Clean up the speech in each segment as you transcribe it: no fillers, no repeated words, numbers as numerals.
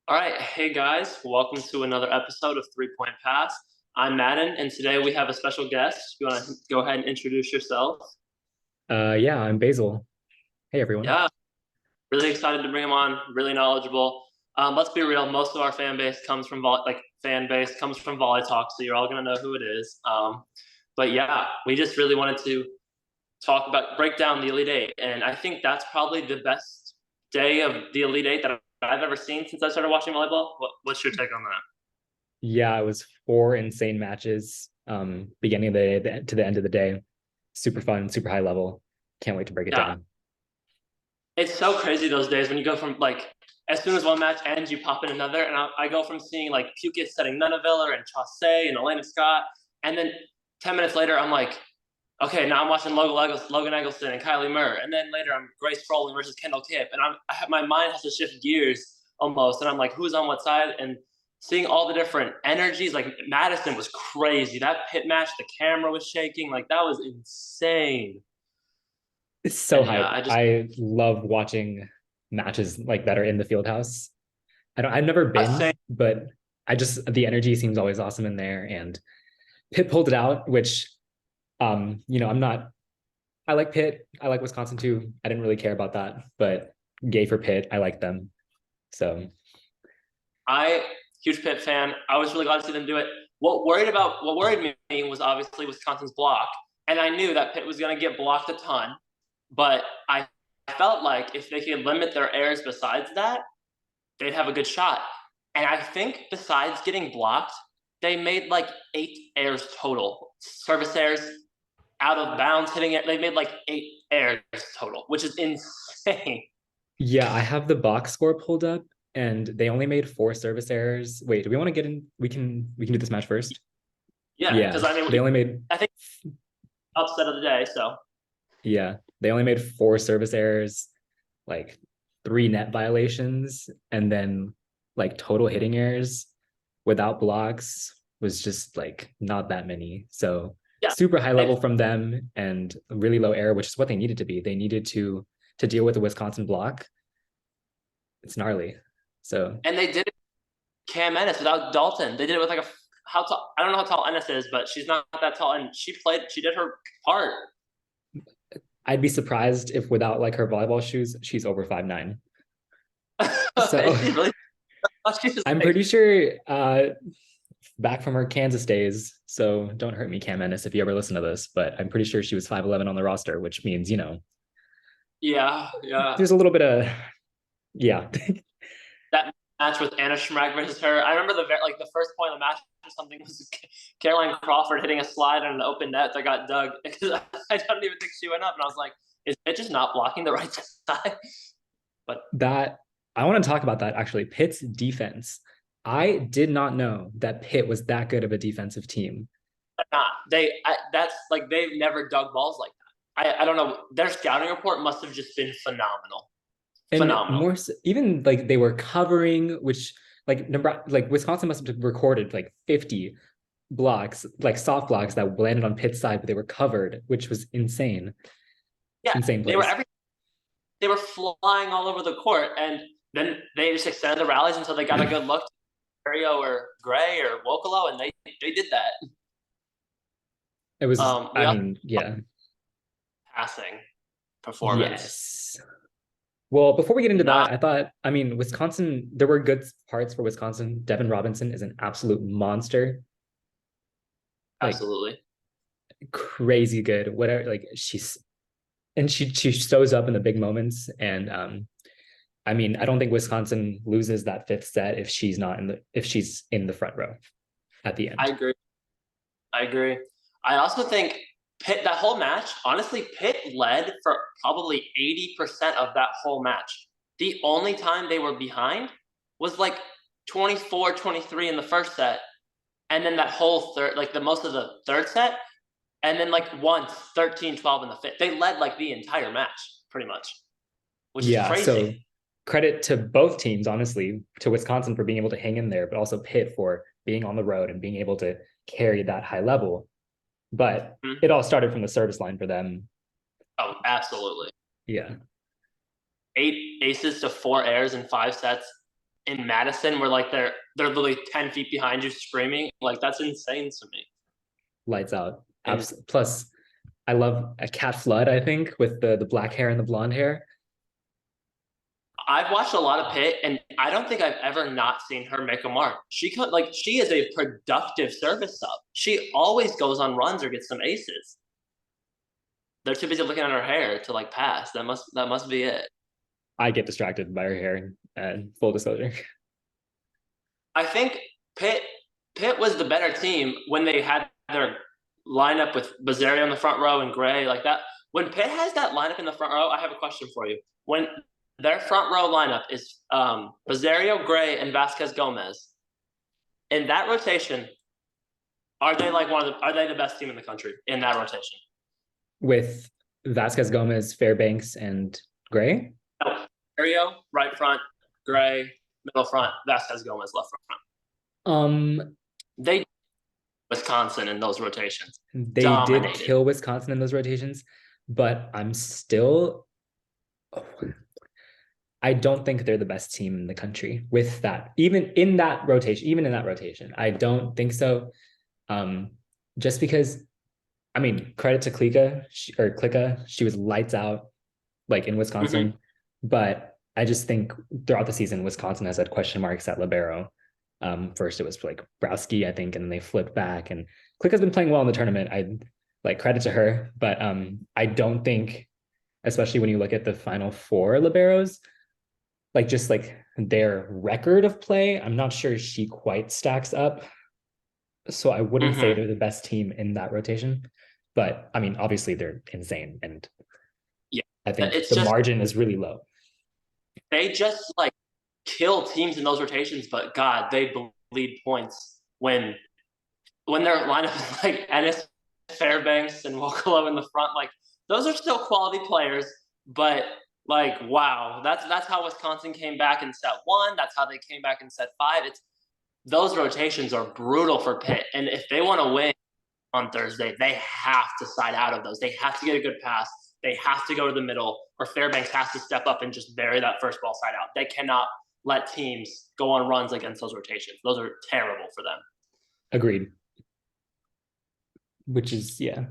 All right, hey guys, welcome to another episode of 3 Point Pass. I'm Madden, and today we have a special guest. You want to go ahead and introduce yourself? Yeah, I'm Basil. Hey, everyone. Yeah, really excited to bring him on. Really knowledgeable. Let's be real. Most of our fan base comes from Volley Talk, so you're all gonna know who it is. But yeah, we just really wanted to break down the Elite Eight, and I think that's probably the best day of the Elite Eight that I've ever seen since I started watching volleyball. What's your take on that? Yeah, it was four insane matches, beginning of the day to the end of the day. Super fun, super high level. Can't wait to break it Yeah, down. it's so crazy those days when you go from as soon as one match ends, you pop in another, and I go from seeing like Pukic setting Nunaviller and Chaussee and Elena Scott, and then 10 minutes later I'm like, okay, now I'm watching Logan Eggleston and Kylie Murr, and then later I'm Grace Froling versus Kendall Kipp, and my mind has to shift gears almost, and I'm like, who's on what side, and seeing all the different energies. Like Madison was crazy. That pit match, the camera was shaking, like that was insane. It's so And yeah, hype. I love watching matches like that are in the field house. I've never I say been, but the energy seems always awesome in there. And Pitt pulled it out, which I'm not I like Pitt. I like Wisconsin too. I didn't really care about that, but gay for Pitt. I like them. So I huge Pitt fan. I was really glad to see them do it. What worried me was obviously Wisconsin's block, and I knew that Pitt was going to get blocked a ton. But I felt like if they could limit their errors besides that, they'd have a good shot. And I think besides getting blocked, they made like 8 errors total. Service errors, out of bounds hitting it. They made like 8 errors total, which is insane. yeah, I have the box score pulled up and they only made four service errors. Wait, do we want to get in? We can do this match first. Yeah, Yeah, because I mean, they only made I think upset of the day. So yeah, they only made four service errors, like three net violations, and then like total hitting errors without blocks was just like not that many. So yeah, super high they level from them and really low error, which is what they needed to be. They needed to deal with the Wisconsin block. It's gnarly. So and they did it Cam Ennis without Dalton. They did it with like a how tall? I don't know how tall Ennis is, but she's not that tall, and she played. She did her part. I'd be surprised if without like her volleyball shoes, she's over 5'9". So She really, she was I'm like, pretty sure back from her Kansas days. So don't hurt me, Cam Ennis, if you ever listen to this. But I'm pretty sure she was 5'11" on the roster, which means, yeah, yeah. there's a little bit of, yeah. That match with Anna Schmrack versus her. I remember the first point of the match or something was Caroline Crawford hitting a slide on an open net that got dug because I don't even think she went up, and I was like, is it just not blocking the right side? But That I want to talk about that actually. Pitt's defense. I did not know that Pitt was that good of a defensive team. not. That's like they've never dug balls like that. I don't know. Their scouting report must have just been phenomenal. And Phenomenal. more so, even like they were covering, which like Wisconsin must have recorded like 50 blocks, like soft blocks that landed on Pitt's side, but they were covered, which was insane. Yeah, Insane they were plays. they were flying all over the court, and then they just extended the rallies until they got a good look to Mario or Gray or Wokolo, and they did that. It was, We I also mean, yeah. passing performance. Yes. Well, before we get into that, Not I thought, I mean, Wisconsin, there were good parts for Wisconsin. Devin Robinson is an absolute monster, like absolutely. crazy good. Whatever, like she shows up in the big moments. And I mean, I don't think Wisconsin loses that fifth set if she's in the front row at the I end. agree. I agree. I also think Pitt that whole match, honestly, Pitt led for probably 80% of that whole match. The only time they were behind was like 24-23 in the first set, and then that whole third, like the most of the third set, and then like once 13-12 in the fifth. They led like the entire match, pretty much, which is Yeah, crazy. so credit to both teams, honestly, to Wisconsin for being able to hang in there, but also Pitt for being on the road and being able to carry that high level. But Mhm. it all started from the service line for them. Oh, absolutely. Yeah. 8 aces to 4 airs in 5 sets. in Madison where like they're literally 10 feet behind you screaming. Like that's insane to me. Lights out. And Plus, I love a Cat Flood, I think, with the black hair and the blonde hair. I've watched a lot of Pitt, and I don't think I've ever not seen her make a mark. She is a productive service sub. She always goes on runs or gets some aces. They're too busy looking at her hair to like pass. That must be it. I get distracted by her hair, full disclosure. I think Pitt Pitt was the better team when they had their lineup with Bazario in the front row and Gray like that. When Pitt has that lineup in the front row, I have a question for you. When their front row lineup is Bazario, Gray, and Vasquez Gomez, in that rotation, are they like are they the best team in the country in that rotation? With Vasquez Gomez, Fairbanks, and Gray? No. Bazario, right front, Gray, middle front, Vasquez Gomez, left front. They Wisconsin in those rotations. They Dominated. did kill Wisconsin in those rotations, but I don't think they're the best team in the country with that. Even in that rotation, I don't think so. Just because, I mean, credit to Klika, she was lights out, like in Wisconsin. But I just think throughout the season, Wisconsin has had question marks at libero. First it was like Browski, I think, and then they flipped back. And Klika's been playing well in the tournament. I like credit to her, but I don't think, especially when you look at the final four liberos, like just like their record of play, I'm not sure she quite stacks up. So I wouldn't say they're the best team in that rotation. But I mean, obviously they're insane. And yeah, I think the margin is really low. They just like kill teams in those rotations, but God, they bleed points when their lineup is like Ennis, Fairbanks, and Wokolo in the front. Like those are still quality players, but like wow, that's how Wisconsin came back in set one. That's how they came back in set five. Those rotations are brutal for Pitt, and if they want to win on Thursday, they have to side out of those. They have to get a good pass. They have to go to the middle, or Fairbanks has to step up and just bury that first ball side out. They cannot let teams go on runs against those rotations. Those are terrible for them. Agreed. Which is, yeah.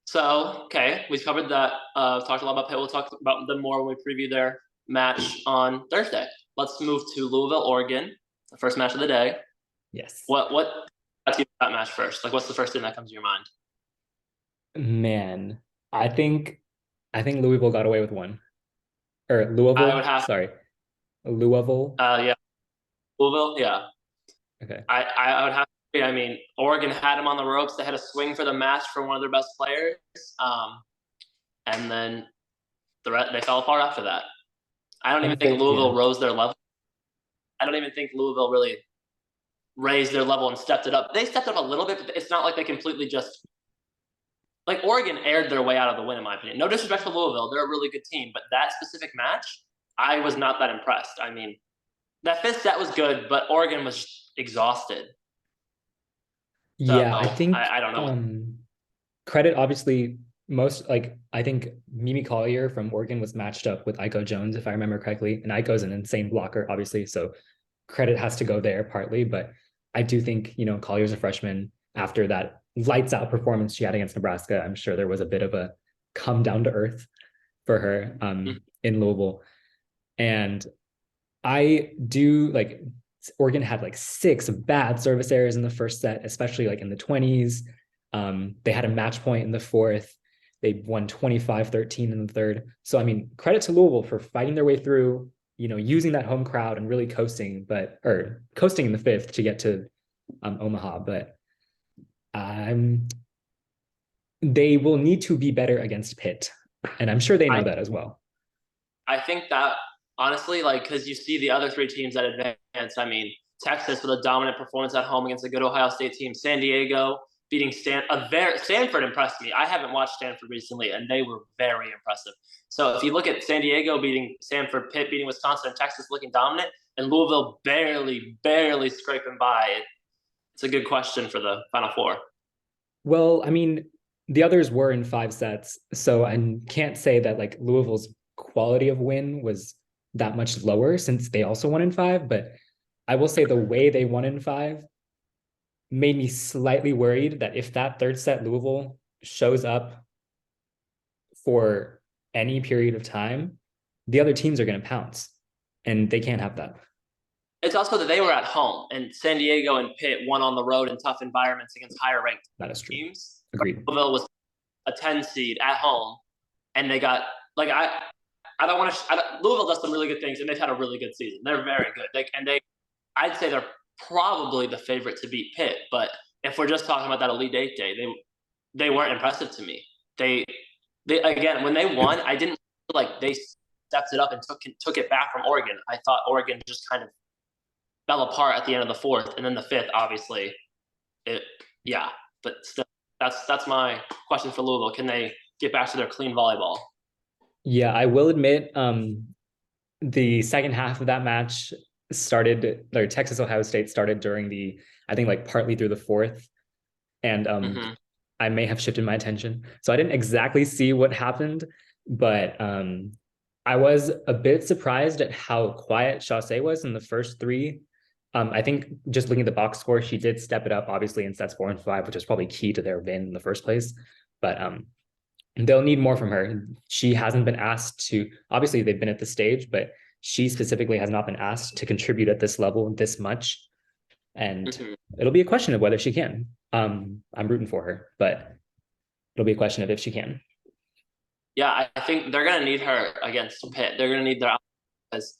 So, okay, we've covered that. Talked a lot about Pitt. We'll talk about them more when we preview their match on Thursday. Let's move to Louisville, Oregon, the first match of the day. Yes. What let's get that match first. Like, what's the first thing that comes to your mind? Man, I think Louisville got away with one. Or Louisville. Louisville. Yeah. Louisville, yeah. Okay. I would have to say, I mean, Oregon had them on the ropes. They had a swing for the match from one of their best players. And then they fell apart after that. I don't even think Louisville rose their level. I don't even think Louisville really raised their level and stepped it up. They stepped up a little bit, but it's not like they completely just like Oregon aired their way out of the win, in my opinion. No disrespect to Louisville. They're a really good team, but that specific match, I was not that impressed. I mean, that fifth set was good, but Oregon was exhausted. Yeah, so, I think I don't know. Credit obviously I think Mimi Collier from Oregon was matched up with Aiko Jones, if I remember correctly. And Aiko's an insane blocker, obviously. So credit has to go there partly, but I do think, Collier's a freshman. After that lights out performance she had against Nebraska, I'm sure there was a bit of a come down to earth for her in Louisville. And I do like Oregon had like 6 bad service errors in the first set, especially like in the 20s. They had a match point in the fourth. They won 25-13 in the third. So, I mean, credit to Louisville for fighting their way through, using that home crowd and really coasting in the fifth to get to Omaha. But they will need to be better against Pitt. And I'm sure they know that as well. I think that, honestly, because you see the other 3 teams that advance. I mean, Texas with a dominant performance at home against a good Ohio State team. San Diego beating Stanford impressed me. I haven't watched Stanford recently, and they were very impressive. So if you look at San Diego beating Stanford, Pitt beating Wisconsin, and Texas looking dominant, and Louisville barely scraping by, it's a good question for the Final Four. Well, I mean, the others were in 5 sets, so I can't say that like Louisville's quality of win was that much lower since they also won in 5. But I will say the way they won in 5 made me slightly worried that if that third set Louisville shows up for any period of time, the other teams are going to pounce, and they can't have that. It's also that they were at home, and San Diego and Pitt won on the road in tough environments against higher ranked That is true. teams. Agreed. Louisville was a 10 seed at home, and they got like I don't want to. Louisville does some really good things, and they've had a really good season. They're very good. I'd say they're probably the favorite to beat Pitt. But if we're just talking about that Elite Eight day, they weren't impressive to me. They again when they won, I didn't feel like they stepped it up and took it back from Oregon. I thought Oregon just kind of fell apart at the end of the fourth, and then the fifth, obviously, yeah. But still, that's my question for Louisville. Can they get back to their clean volleyball? Yeah, I will admit, the second half of that match started, or Texas Ohio State started during the, I think like partly through the fourth, and I may have shifted my attention, so I didn't exactly see what happened, but I was a bit surprised at how quiet Chaussee was in the first 3. I think just looking at the box score, she did step it up, obviously, in sets 4 and 5, which is probably key to their win in the first place. But they'll need more from her. She hasn't been asked to, obviously, they've been at the stage, but she specifically has not been asked to contribute at this level this much. And it'll be a question of whether she can. I'm rooting for her, but it'll be a question of if she can. Yeah, I think they're going to need her against Pitt. They're going to need their because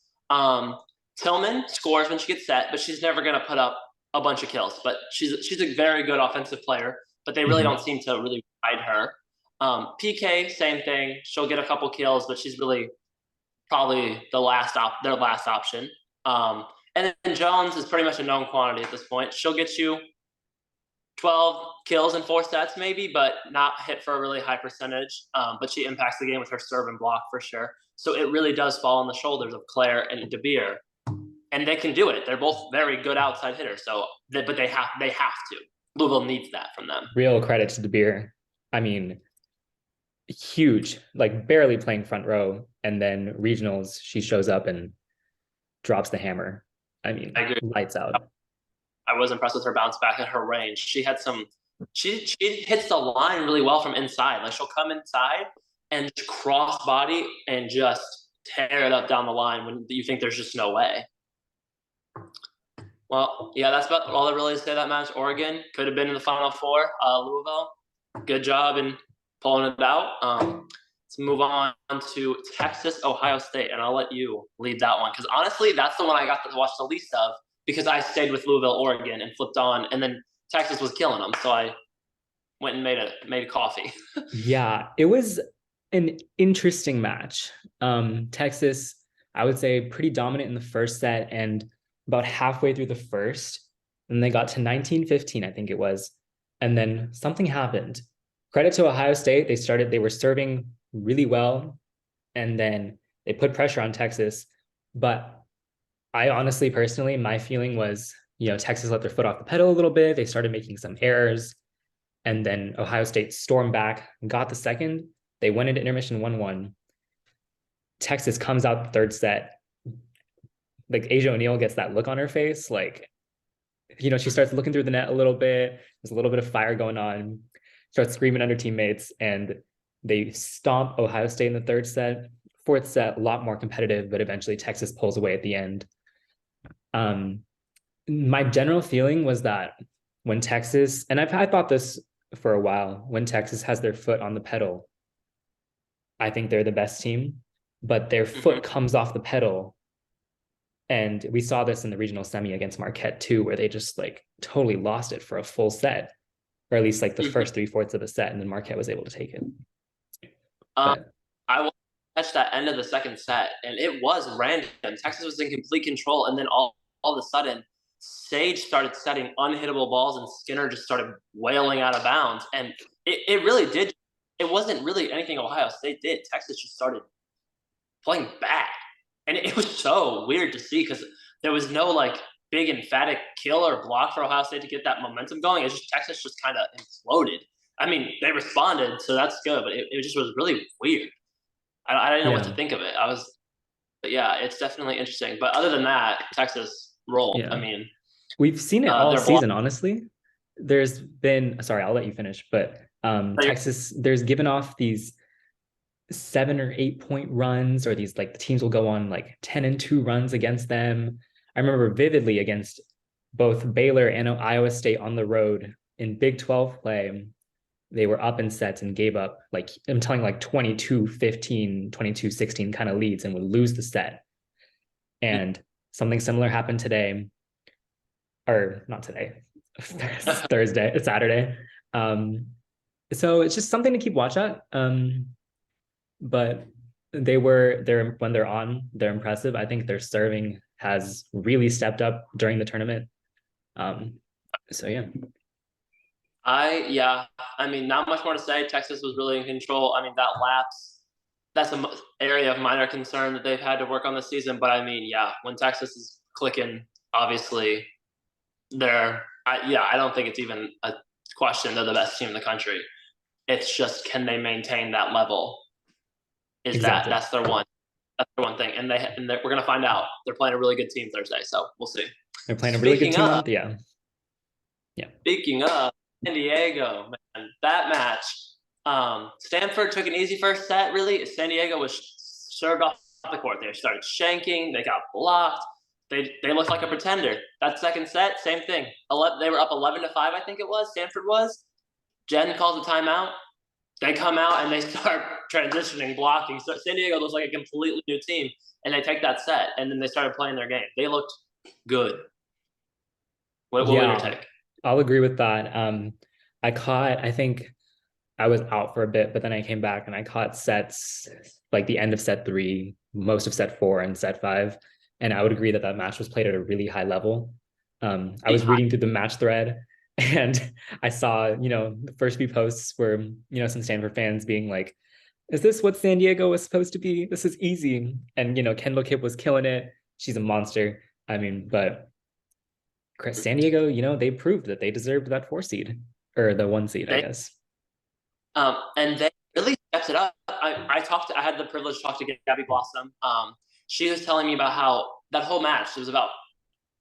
Tillman scores when she gets set, but she's never going to put up a bunch of kills. But she's a very good offensive player, but they really don't seem to really ride her. PK, same thing. She'll get a couple kills, but she's really probably their last option. And then Jones is pretty much a known quantity at this point. She'll get you 12 kills in 4 sets maybe, but not hit for a really high percentage. But she impacts the game with her serve and block for sure. So it really does fall on the shoulders of Claire and DeBeer. And they can do it. They're both very good outside hitters. But they have to. Louisville needs that from them. Real credit to DeBeer. I mean, huge, like barely playing front row, and then regionals, she shows up and drops the hammer. I mean, lights out. I was impressed with her bounce back and her range. She hits the line really well from inside. Like she'll come inside and cross body and just tear it up down the line when you think there's just no way. Well, yeah, that's about all I really say that match. Oregon could have been in the Final Four. Louisville, good job in pulling it out. Let's move on to Texas, Ohio State, and I'll let you lead that one because honestly, that's the one I got to watch the least of because I stayed with Louisville, Oregon, and flipped on, and then Texas was killing them, so I went and made a coffee. Yeah, it was an interesting match. Texas, I would say, pretty dominant in the first set, and about halfway through the first, and they got to 19-15, I think it was, and then something happened. Credit to Ohio State, they were serving really well, and then they put pressure on Texas. But I honestly, personally, my feeling was, Texas let their foot off the pedal a little bit. They started making some errors, and then Ohio State stormed back, got the second. They went into intermission 1-1. Texas comes out the third set. Like Asia O'Neal gets that look on her face, like, she starts looking through the net a little bit. There's a little bit of fire going on. Starts screaming at her teammates, and they stomp Ohio State in the third set. Fourth set, a lot more competitive, but eventually Texas pulls away at the end. My general feeling was that when Texas, and I thought this for a while, when Texas has their foot on the pedal, I think they're the best team, but their foot comes off the pedal. And we saw this in the regional semi against Marquette too, where they just like totally lost it for a full set, or at least like the first 3/4 of the set, and then Marquette was able to take it. I will catch that end of the second set, and it was random. Texas was in complete control, and then all of a sudden, Sage started setting unhittable balls, and Skinner just started wailing out of bounds. And it really did. It wasn't really anything Ohio State did. Texas just started playing bad. And it was so weird to see because there was no like big emphatic kill or block for Ohio State to get that momentum going. It's just Texas just kind of imploded. I mean, they responded, so that's good, but it just was really weird. I didn't know what to think of it. yeah, it's definitely interesting. But other than that, Texas rolled. I Yeah. mean, We've seen it all they're blocked. season, honestly. There's been, sorry, I'll let you finish, but Texas, there's given off these 7 or 8 point runs, or these like the teams will go on like 10-2 runs against them. I remember vividly against both Baylor and Iowa State on the road in Big 12 play. They were up in sets and gave up, like, I'm telling, like 22-15, 22-16 kind of leads and would lose the set. And something similar happened today, or not today, Thursday, it's Saturday. So it's just something to keep watch at. But they're when they're on, they're impressive. I think their serving has really stepped up during the tournament. So yeah. Yeah, I mean, not much more to say. Texas was really in control. I mean, that lapse, that's an area of minor concern that they've had to work on this season. But I mean, yeah, when Texas is clicking, obviously I don't think it's even a question. They're the best team in the country. It's just, can they maintain that level? Exactly. That's their one thing, and we're gonna find out. They're playing a really good team Thursday, so we'll see. They're playing a really good team on, yeah. Yeah. Speaking of San Diego, man, that match, Stanford took an easy first set. Really, San Diego was served off the court. They started shanking. They got blocked. They looked like a pretender. That second set, same thing. They were up 11-5, I think it was. Stanford was. Jen calls a timeout. They come out and they start transitioning, blocking. So San Diego looks like a completely new team, and they take that set, and then they started playing their game. They looked good. What was your take? I'll agree with that. I think I was out for a bit, but then I came back and I caught sets like the end of set 3, most of set 4, and set 5. And I would agree that that match was played at a really high level. I was reading through the match thread and I saw, the first few posts were, some Stanford fans being like, is this what San Diego was supposed to be? This is easy. And, Kendall Kipp was killing it. She's a monster. I mean, but San Diego, they proved that they deserved that 4 seed, or the 1 seed, I guess. And they really stepped it up. I had the privilege to talk to Gabby Blossom. She was telling me about how that whole match, it was about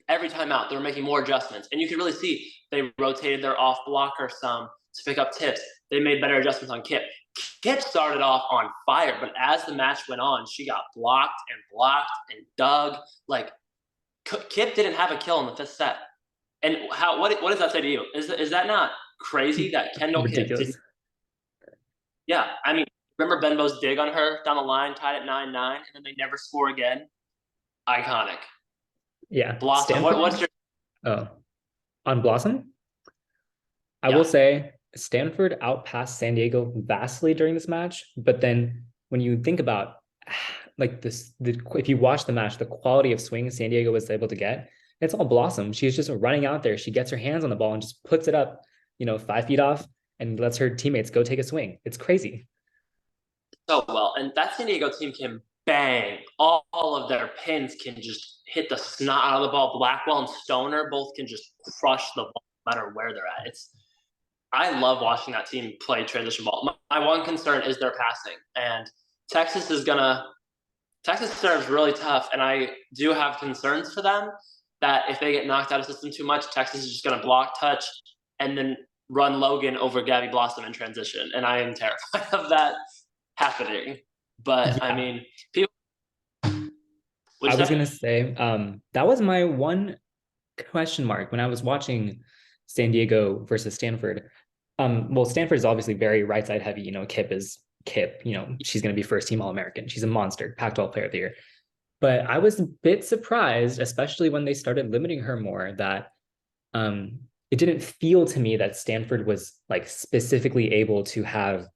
every time out, they were making more adjustments. And you could really see they rotated their off blocker some to pick up tips. They made better adjustments on Kip. Kip started off on fire, but as the match went on, she got blocked and dug. Like, Kip didn't have a kill in the 5th set. And what does that say to you? Is that not crazy that Kendall Kip did? Yeah, I mean, remember Benbow's dig on her down the line, tied at 9-9, and then they never score again? Iconic. Yeah. Blossom, what's your... on Blossom? I will say Stanford outpassed San Diego vastly during this match, but then when you think about like if you watch the match, the quality of swing San Diego was able to get, it's all Blossom. She's just running out there. She gets her hands on the ball and just puts it up, 5 feet off, and lets her teammates go take a swing. It's crazy. So well, and that San Diego team can bang. All of their pins can just hit the snot out of the ball. Blackwell and Stoner both can just crush the ball no matter where they're at. I love watching that team play transition ball. My one concern is their passing, and Texas serves really tough, and I do have concerns for them that if they get knocked out of the system too much, Texas is just going to block, touch, and then run Logan over Gabby Blossom in transition, and I am terrified of that happening. But I mean, people. I was gonna say that was my one question mark when I was watching San Diego versus Stanford. Well, Stanford is obviously very right side heavy. Kip is Kip. She's gonna be first team All-American. She's a monster, Pac-12 Player of the Year. But I was a bit surprised, especially when they started limiting her more, that it didn't feel to me that Stanford was like specifically able to have.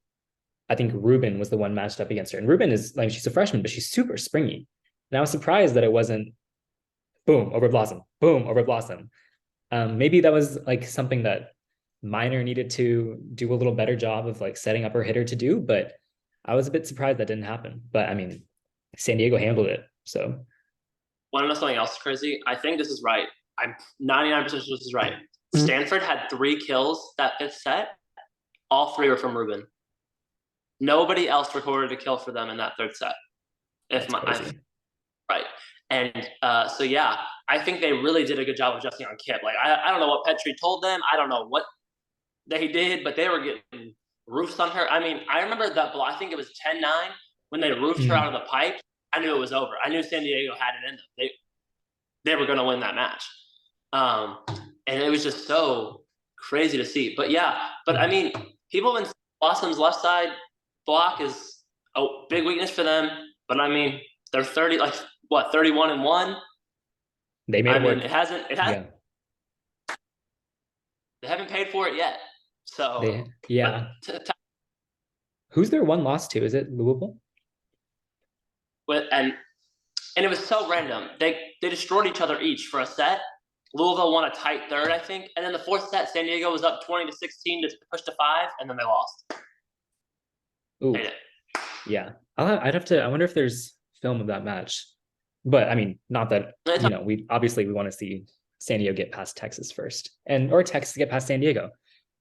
I think Ruben was the one matched up against her, and Ruben is like, she's a freshman, but she's super springy. And I was surprised that it wasn't boom over Blossom, boom over Blossom. Maybe that was like something that Minor needed to do a little better job of like setting up her hitter to do, but I was a bit surprised that didn't happen. But I mean, San Diego handled it. So, want to know something else crazy? I think this is right. I'm 99% sure this is right. Stanford had 3 kills that 5th set. All 3 were from Ruben. Nobody else recorded a kill for them in that 3rd set. And so yeah, I think they really did a good job of adjusting on Kip. Like I don't know what Petrie told them. I don't know what they did, but they were getting roofs on her. I mean, I remember that block. I think it was 10-9 when they roofed her out of the pipe. I knew it was over. I knew San Diego had it in them. They were going to win that match. And it was just so crazy to see. But yeah, I mean, people have been Blossom's left side block is a big weakness for them. But I mean, they're 31-1. They made it work. It hasn't. Yeah. They haven't paid for it yet. So who's their one loss to? Is it Louisville? And it was so random. They destroyed each other each for a set. Louisville won a tight third, I think, and then the fourth set, San Diego was up 20-16 to push to 5, and then they lost. Ooh, yeah. I wonder if there's film of that match. But I mean, not that we want to see San Diego get past Texas first, or Texas get past San Diego.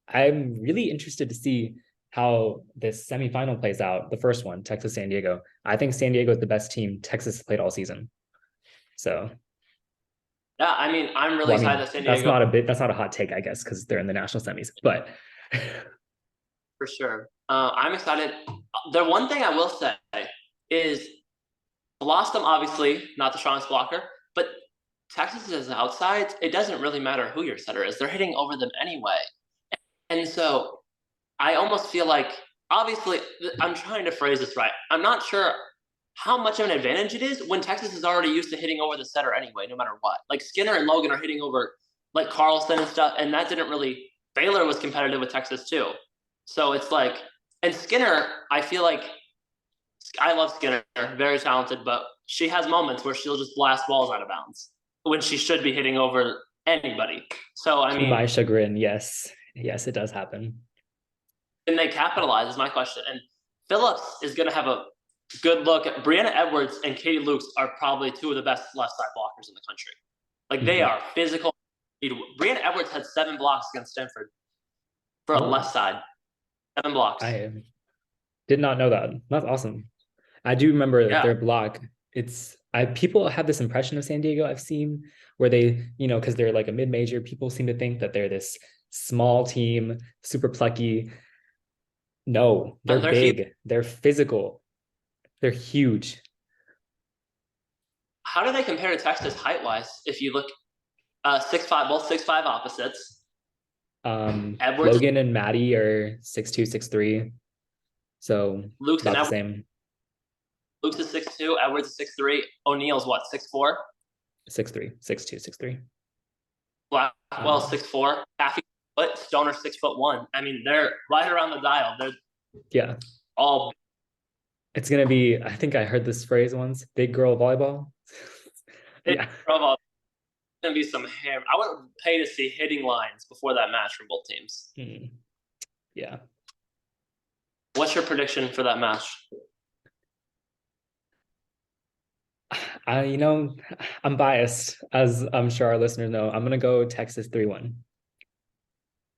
I'm really interested to see how this semifinal plays out. The first one, Texas San Diego. I think San Diego is the best team Texas has played all season. So yeah, I mean, I'm really excited that San Diego. That's not a hot take, I guess, because they're in the national semis. But for sure, I'm excited. The one thing I will say is Blossom, obviously not the strongest blocker, but Texas is outside. It doesn't really matter who your setter is; they're hitting over them anyway. And so, I almost feel like, obviously, I'm trying to phrase this right. I'm not sure how much of an advantage it is when Texas is already used to hitting over the setter anyway, no matter what. Like Skinner and Logan are hitting over like Carlson and stuff, and that didn't really. Baylor was competitive with Texas too, so it's like, and Skinner, I feel like I love Skinner, very talented, but she has moments where she'll just blast balls out of bounds when she should be hitting over anybody. So I mean, my chagrin, yes, it does happen. And they capitalize is my question. And Phillips is going to have a good look. Brianna Edwards and Katie Lukes are probably two of the best left side blockers in the country. Like they are physical. Brianna Edwards had 7 blocks against Stanford for a left side. 7 blocks. I did not know that. That's awesome. I do remember their block. People have this impression of San Diego I've seen where they, because they're like a mid-major, people seem to think that they're this small team, super plucky. No, they're big. Huge. They're physical. They're huge. How do they compare to Texas height-wise? If you look 6'5", both 6'5" opposites. Edwards, Logan and Maddie are 6'2", 6'3". So Luke's about the same. Luke's is 6'2", Edwards is 6'3". O'Neal's what, 6'4"? 6'3", 6'2", 6'3". Blackwell 6'4". Half foot. Stoner 6'1". I mean, they're right around the dial. They're all. It's gonna be. I think I heard this phrase once. Big girl volleyball. Big girl volleyball. Gonna be some hammer. I would pay to see hitting lines before that match from both teams. Yeah. What's your prediction for that match? I'm biased, as I'm sure our listeners know. I'm gonna go Texas 3-1.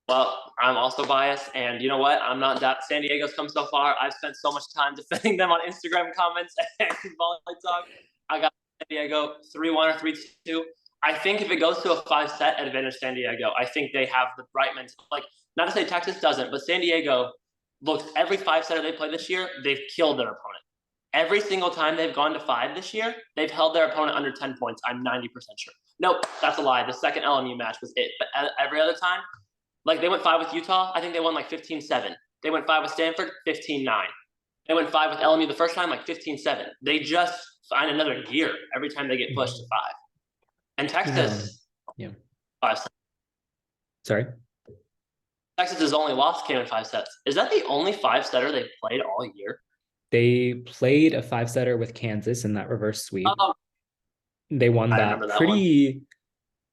Well, I'm also biased, and you know what? I'm not that. San Diego's come so far. I've spent so much time defending them on Instagram comments and Volley Talk. I got San Diego 3-1 or 3-2. I think if it goes to a 5-set, advantage San Diego. I think they have the right mental. Like, not to say Texas doesn't, but San Diego looks every 5-setter they play this year, they've killed their opponent. Every single time they've gone to 5 this year, they've held their opponent under 10 points. I'm 90% sure. Nope, that's a lie. The second LMU match was it. But every other time, like they went 5 with Utah, I think they won like 15-7. They went 5 with Stanford, 15-9. They went 5 with LMU the first time, like 15-7. They just find another gear every time they get pushed to 5. And Texas, 5 sets. Sorry? Texas's only loss came in 5 sets. Is that the only 5-setter they've played all year? They played a 5-setter with Kansas in that reverse sweep. They won that pretty.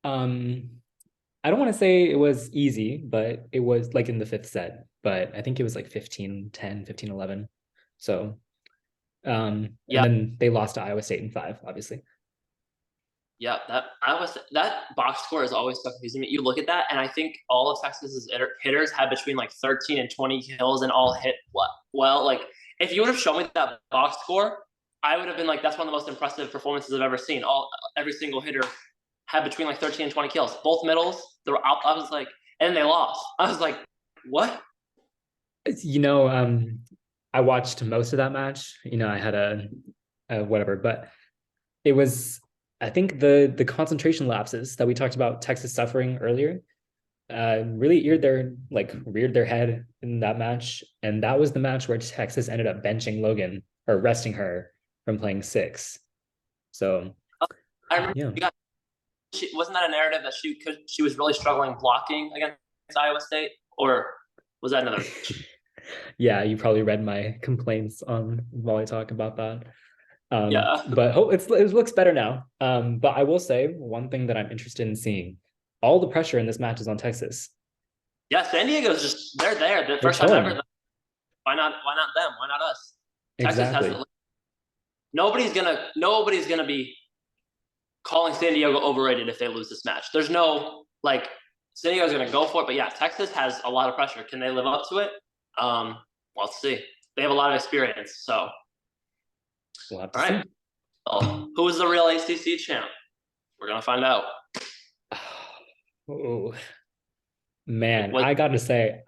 I don't want to say it was easy, but it was like in the 5th set. But I think it was like 15-10, 15-11. So, and then they lost to Iowa State in 5, obviously. Yeah, that box score is always so confusing me. You look at that, and I think all of Texas's hitters had between like 13 and 20 kills and all hit what? Well, like if you would have shown me that box score, I would have been like, that's one of the most impressive performances I've ever seen. Every single hitter had between like 13 and 20 kills, both middles. They were out. I was like, and they lost. I was like, what? You know, I watched most of that match. You know, I had a whatever, but it was, I think the concentration lapses that we talked about Texas suffering earlier really reared their head in that match. And that was the match where Texas ended up benching Logan or resting her from playing six. So I remember yeah. wasn't that a narrative that she was really struggling blocking against Iowa State, or was that another match? Yeah, you probably read my complaints on Volley Talk about that. Yeah, But it looks better now. But I will say one thing that I'm interested in seeing: all the pressure in this match is on Texas. yeah. San Diego's just they're there. The They're first time ever. chilling. Why not? Why not them? Why not us? Texas has Exactly. nobody's gonna be calling San Diego overrated if they lose this match. There's no like San Diego's gonna go for it, but yeah, Texas has a lot of pressure. Can they live up to it? Well, let's see. They have a lot of experience. So, all We'll have to see. right. Well, who is the real ACC champ? We're gonna find out. Oh man, What? I got to say,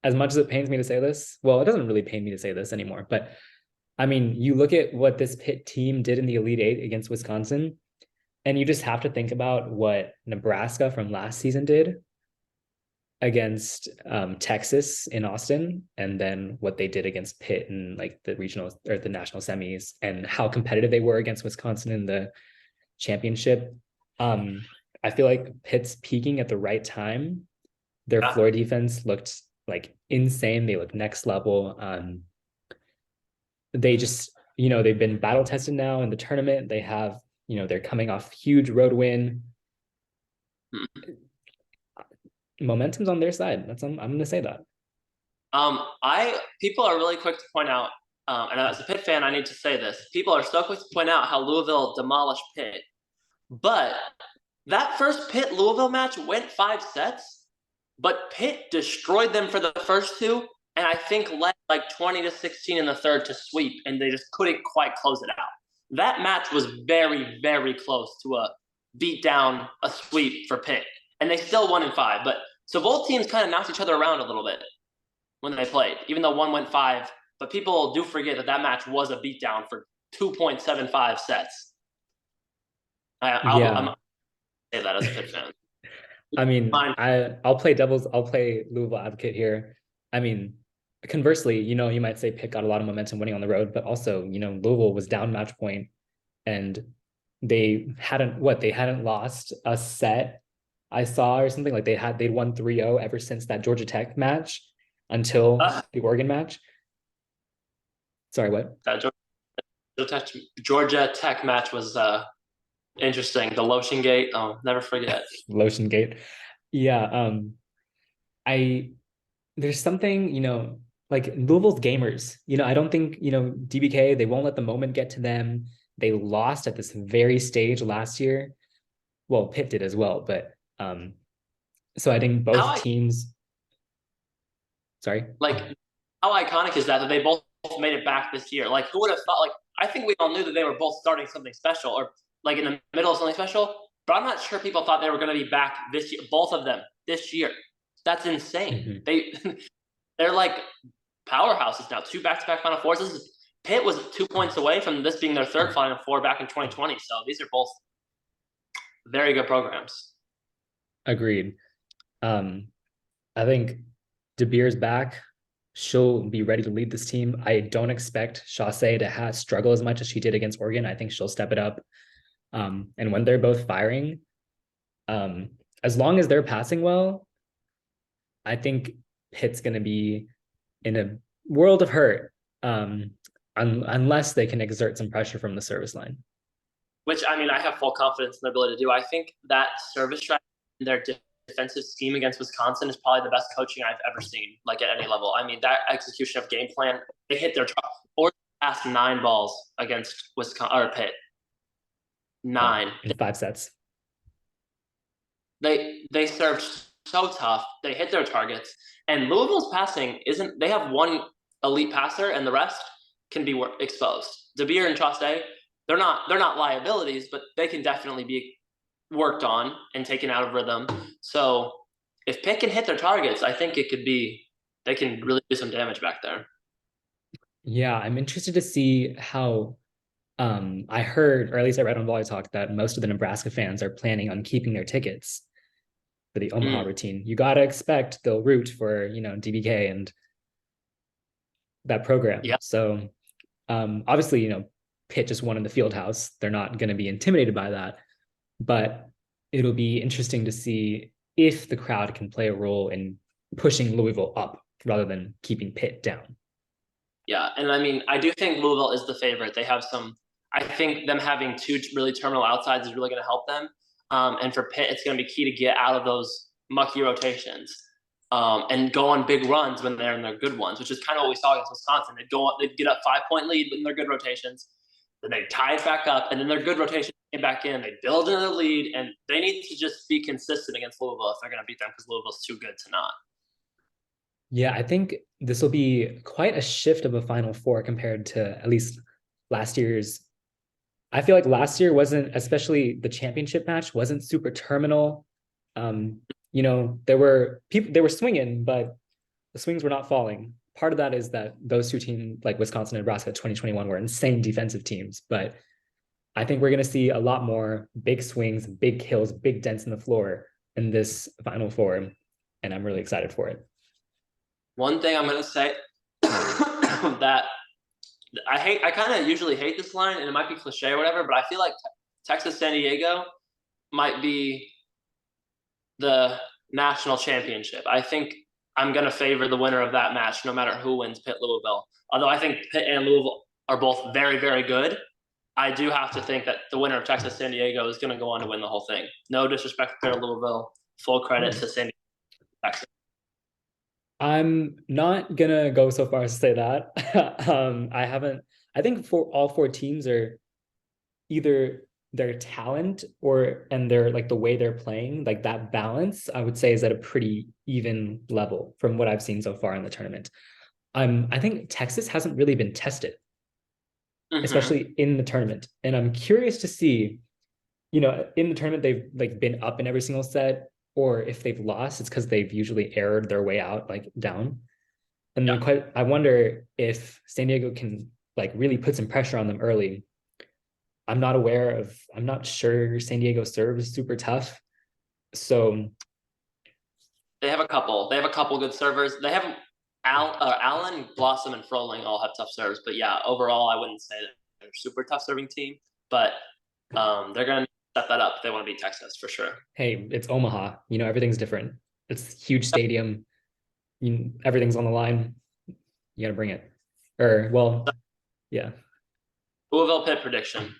as much as it pains me to say this, well, it doesn't really pain me to say this anymore. But I mean, you look at what this Pitt team did in the Elite Eight against Wisconsin, and you just have to think about what Nebraska from last season did against Texas in Austin, and then what they did against Pitt in like the regional or the national semis, and how competitive they were against Wisconsin in the championship. I feel like Pitt's peaking at the right time. Their Yeah. floor defense looked like insane. They looked next level. They just, they've been battle tested now in the tournament. They have, they're coming off huge road win. Momentum's on their side. I'm going to say that. I people are really quick to point out, and as a Pitt fan, I need to say this. People are so quick to point out how Louisville demolished Pitt, but that first Pitt Louisville match went 5 sets, but Pitt destroyed them for the first two, and I think led like 20-16 in the third to sweep, and they just couldn't quite close it out. That match was very, very close to a beat down, a sweep for Pitt, and they still won in five. But so both teams kind of knocked each other around a little bit when they played, even though one went five. But people do forget that match was a beatdown for 2.75 sets. I'm say that as a Pitt fan. I mean, I'll play Louisville advocate here. I mean, conversely, you might say Pitt got a lot of momentum winning on the road, but also, Louisville was down match point, and they hadn't lost a set I saw or something. Like they'd won 3-0 ever since that Georgia Tech match until the Oregon match. Sorry, what? That Georgia Tech match was interesting. The Lotion Gate. Oh, never forget. Lotion Gate. Yeah. There's something, like Louisville's gamers. I don't think, DBK, they won't let the moment get to them. They lost at this very stage last year. Well, Pitt did as well, but so I think both teams. Sorry. Like, how iconic is that they both made it back this year? Like, who would have thought? Like, I think we all knew that they were both starting something special, or like in the middle of something special. But I'm not sure people thought they were going to be back this year. Both of them this year. That's insane. Mm-hmm. They're like powerhouses now. 2 back-to-back Final Fours. Pitt was 2 points away from this being their third Final Four back in 2020. So these are both very good programs. Agreed. I think DeBeer's back. She'll be ready to lead this team. I don't expect Chaussee to struggle as much as she did against Oregon. I think she'll step it up. And when they're both firing, as long as they're passing well, I think Pitt's going to be in a world of hurt unless they can exert some pressure from the service line. Which, I mean, I have full confidence in their ability to do. I think that service strategy in their defensive scheme against Wisconsin is probably the best coaching I've ever seen, like at any level. I mean, that execution of game plan, they hit their or passed 9 balls against Wisconsin or Pitt. 9 in 5 sets. They served so tough. They hit their targets. And Louisville's passing they have one elite passer, and the rest can be exposed. DeBeer and Chaste, they're not liabilities, but they can definitely be worked on and taken out of rhythm. So if Pitt can hit their targets, I think they can really do some damage back there. Yeah, I'm interested to see how I heard, or at least I read on Volley Talk, that most of the Nebraska fans are planning on keeping their tickets for the Omaha routine. You got to expect they'll root for, DBK and that program. Yeah. So obviously, Pitt just won in the field house. They're not going to be intimidated by that, but it'll be interesting to see if the crowd can play a role in pushing Louisville up rather than keeping Pitt down. Yeah, and I mean, I do think Louisville is the favorite. They have I think them having two really terminal outsides is really going to help them. And for Pitt, it's going to be key to get out of those mucky rotations and go on big runs when they're in their good ones, which is kind of what we saw against Wisconsin. They'd get up 5-point lead in their good rotations, then they tie it back up, and then their good rotation came back in. They build another lead, and they need to just be consistent against Louisville if they're going to beat them because Louisville's too good to not. Yeah, I think this will be quite a shift of a Final Four compared to at least last year's. I feel like last year wasn't, especially the championship match, wasn't super terminal. There were people, they were swinging, but the swings were not falling. Part of that is that those two teams, like Wisconsin and Nebraska 2021, were insane defensive teams. But I think we're going to see a lot more big swings, big kills, big dents in the floor in this Final Four. And I'm really excited for it. One thing I'm going to say that I kind of usually hate this line, and it might be cliche or whatever, but I feel like Texas San Diego might be the national championship. I think I'm going to favor the winner of that match, no matter who wins Pitt Louisville. Although I think Pitt and Louisville are both very, very good, I do have to think that the winner of Texas San Diego is going to go on to win the whole thing. No disrespect to Pitt or Louisville, full credit to San Diego, Texas. I'm not gonna go so far as to say that. I think for all four teams are either their talent and their like the way they're playing, like that balance, I would say is at a pretty even level from what I've seen so far in the tournament. I think Texas hasn't really been tested, especially in the tournament. And I'm curious to see, in the tournament, they've like been up in every single set, or if they've lost, it's because they've usually aired their way out, like down. And then I wonder if San Diego can like really put some pressure on them early. I'm not sure San Diego serve is super tough. So they have a couple good servers. They have Allen, Blossom, and Froling all have tough serves. But yeah, overall, I wouldn't say that they're a super tough serving team. But they're going to set that up if they want to beat Texas for sure. Hey, it's Omaha. Everything's different. It's a huge stadium. Everything's on the line. You got to bring it. Yeah. Louisville Pitt prediction.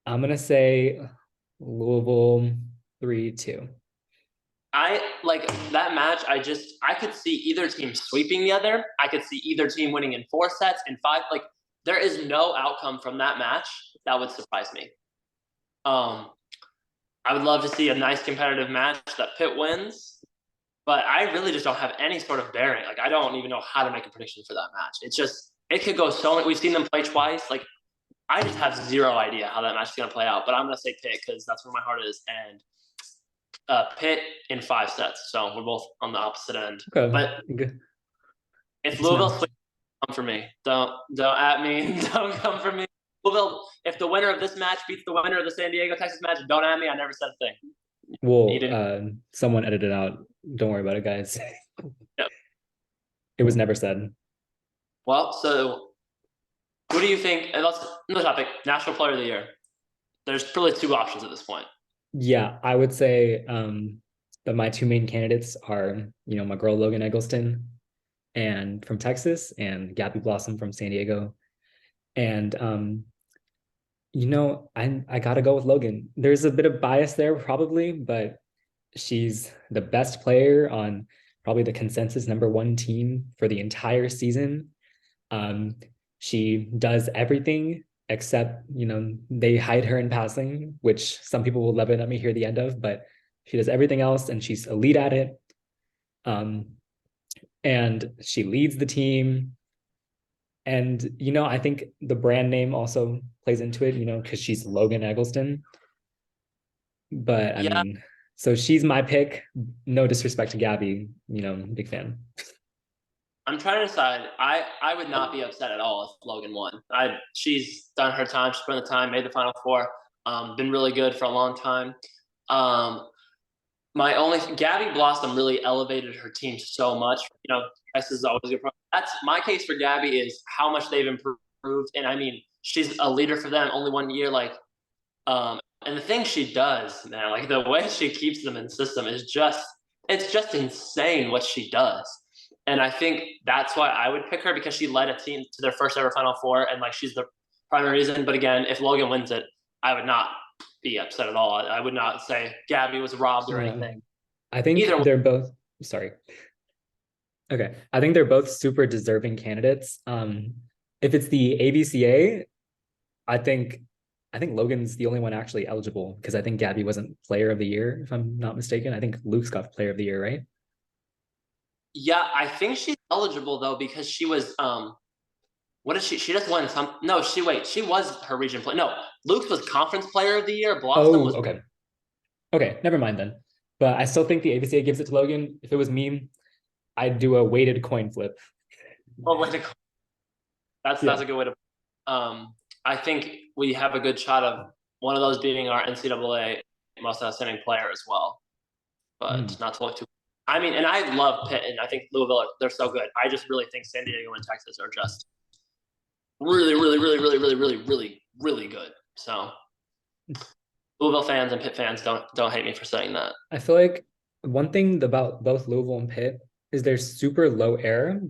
I'm going to say Louisville 3-2. I like that match. I could see either team sweeping the other. I could see either team winning in 4 sets, in 5. Like, there is no outcome from that match that would surprise me. I would love to see a nice competitive match that Pitt wins, but I really just don't have any sort of bearing. Like, I don't even know how to make a prediction for that match. It could go so many. We've seen them play twice. Like, I just have zero idea how that match is going to play out, but I'm going to say Pitt because that's where my heart is. And Pitt in 5 sets. So we're both on the opposite end. Okay. But if Louisville sweeps, come for me. Don't at me. Don't come for me. Louisville, if the winner of this match beats the winner of the San Diego Texas match, don't at me. I never said a thing. Well, someone edited out. Don't worry about it, guys. Yep. It was never said. Well, so who do you think? And let's another topic. National Player of the Year. There's really 2 options at this point. Yeah, I would say that my 2 main candidates are, my girl Logan Eggleston and from Texas, and Gabby Blossom from San Diego. And I gotta go with Logan. There's a bit of bias there probably, but she's the best player on probably the consensus #1 team for the entire season. She does everything except, they hide her in passing, which some people will love it. Let me hear the end of, but she does everything else and she's elite at it. And she leads the team. And I think the brand name also plays into it, because she's Logan Eggleston. But I Yeah, mean, so she's my pick. No disrespect to Gabby, big fan. I'm trying to decide. I would not be upset at all if Logan won. She's done her time. She's put in the time. Made the Final Four. Been really good for a long time. My only Gabby Blossom really elevated her team so much. This is always a good. That's my case for Gabby is how much they've improved, and I mean she's a leader for them. Only 1 year, and the thing she does, man, like the way she keeps them in system is it's just insane what she does. And I think that's why I would pick her because she led a team to their first ever Final Four, and like she's the primary reason. But again, if Logan wins it, I would not be upset at all. I would not say Gabby was robbed or Yeah. anything. I think Either way, they're both, sorry. Okay. I think they're both super deserving candidates. If it's the ABCA, I think Logan's the only one actually eligible because I think Gabby wasn't player of the year, if I'm not mistaken. I think Luke's got player of the year, right? yeah, I think she's eligible though because she was what did she just won some no, she was her region play. No, Luke was conference player of the year, Blossom Oh, was okay. Okay, never mind then. But I still think the ABCA gives it to Logan. If it was me, I'd do a weighted coin flip. oh wait, that's Yeah. a good way to I think we have a good shot of one of those being our NCAA most outstanding player as well. But Mm. not to look too I mean, and I love Pitt and I think Louisville they're so good. I just really think San Diego and Texas are just really, really, really, really, really, really, really, really good. So Louisville fans and Pitt fans don't hate me for saying that. I feel like one thing about both Louisville and Pitt is they're super low air,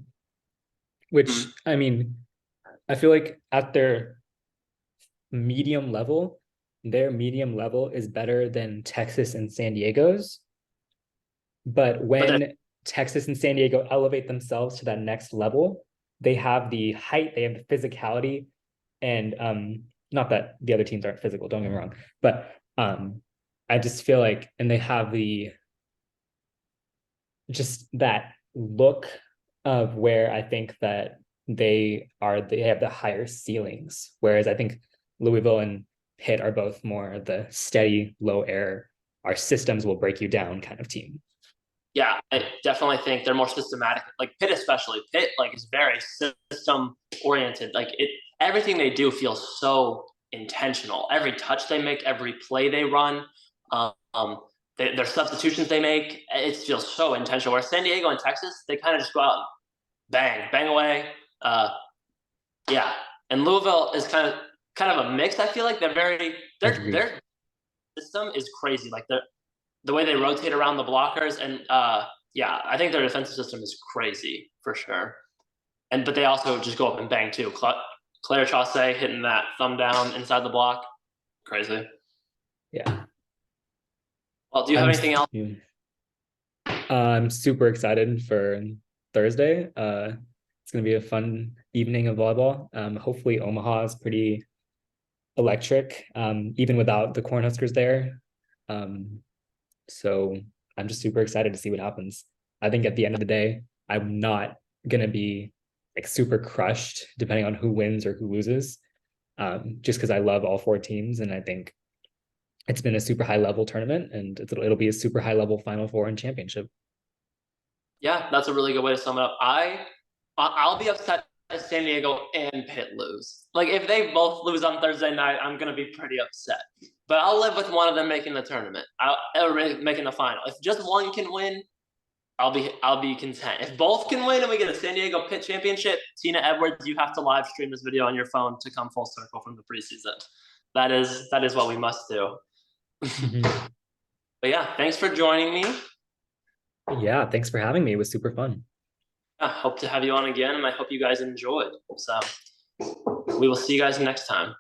which Mm. I mean, I feel like at their medium level, their medium level is better than Texas and San Diego's. But But when Texas and San Diego elevate themselves to that next level, they have the height, they have the physicality, and not that the other teams aren't physical, don't get me wrong, but I just feel like, and they have the just that look of where I think that they have the higher ceilings, whereas I think Louisville and Pitt are both more the steady, low air, our systems will break you down kind of team. yeah, I definitely think they're more systematic. Like Pitt, especially Pitt, like is very system oriented. Like everything they do feels so intentional. Every touch they make, every play they run, um, their substitutions they make, it feels so intentional. Where San Diego and Texas, they kind of just go out and bang, bang away. Uh, yeah, and Louisville is kind of a mix. I feel like Agreed. their system is crazy. Like the way they rotate around the blockers and yeah, I think their defensive system is crazy for sure. But they also just go up and bang too. Claire Chaussee hitting that thumb down inside the block, crazy. Yeah. Well, do you have I'm anything else? I'm super excited for Thursday. It's gonna be a fun evening of volleyball. Hopefully Omaha is pretty electric, even without the Cornhuskers there. So I'm just super excited to see what happens. I think at the end of the day, I'm not gonna be like super crushed depending on who wins or who loses. Just because I love all four teams, and I think it's been a super high level tournament, and it'll be a super high level Final Four and championship. Yeah, that's a really good way to sum it up. I'll be upset if San Diego and Pitt lose. Like if they both lose on Thursday night, I'm gonna be pretty upset. But I'll live with one of them making the tournament. Or making the final. If just one can win, I'll be content. If both can win and we get a San Diego Pitt championship, Tina Edwards, you have to live stream this video on your phone to come full circle from the preseason. That is what we must do. Mhm. But yeah, thanks for joining me. Yeah, thanks for having me. It was super fun. I hope to have you on again, and I hope you guys enjoyed. So we will see you guys next time.